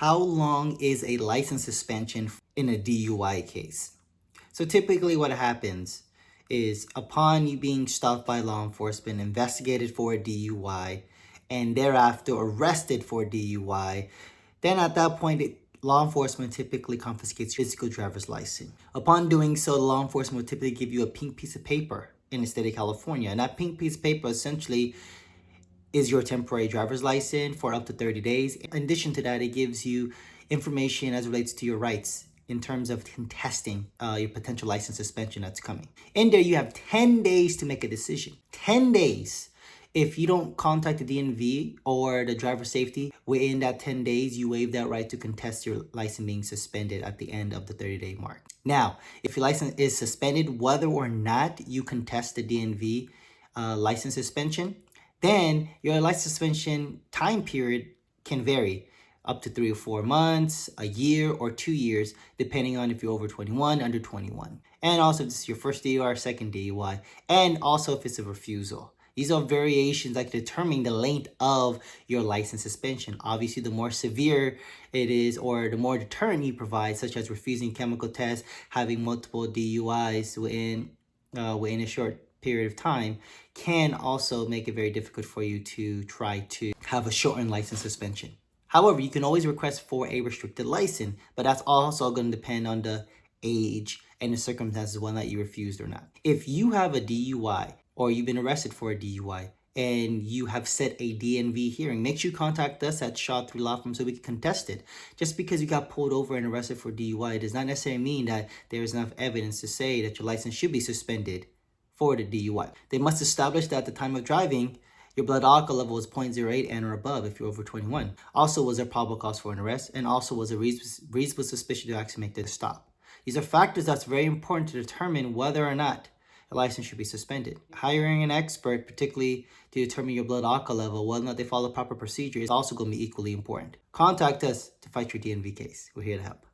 How long is a license suspension in a DUI case? So typically what happens is upon you being stopped by law enforcement, investigated for a DUI, and thereafter arrested for DUI, then at that point, law enforcement typically confiscates your physical driver's license. Upon doing so, the law enforcement will typically give you a pink piece of paper in the state of California. And that pink piece of paper essentially is your temporary driver's license for up to 30 days. In addition to that, it gives you information as relates to your rights in terms of contesting your potential license suspension that's coming. In there, you have 10 days to make a decision. 10 days. If you don't contact the DMV or the driver safety within that 10 days, you waive that right to contest your license being suspended at the end of the 30-day mark. Now, if your license is suspended, whether or not you contest the DMV license suspension, then your license suspension time period can vary up to 3 or 4 months, a year, or 2 years, depending on if you're over 21, under 21. And also if this is your first DUI or second DUI, and also if it's a refusal. These are variations that determine the length of your license suspension. Obviously, the more severe it is or the more deterrent you provide, such as refusing chemical tests, having multiple DUIs within a short period of time, can also make it very difficult for you to try to have a shortened license suspension. However, you can always request for a restricted license, but that's also going to depend on the age and the circumstances, whether or not you refused or not. If you have a DUI or you've been arrested for a DUI and you have set a DMV hearing, make sure you contact us at Shaw 3 Law Firm so we can contest it. Just because you got pulled over and arrested for DUI does not necessarily mean that there is enough evidence to say that your license should be suspended for the DUI. They must establish that at the time of driving, your blood alcohol level was 0.08 and or above if you're over 21. Also, was there probable cause for an arrest? And also, was a reasonable suspicion to actually make the stop? These are factors that's very important to determine whether or not a license should be suspended. Hiring an expert, particularly to determine your blood alcohol level, whether or not they follow proper procedure, is also going to be equally important. Contact us to fight your DMV case. We're here to help.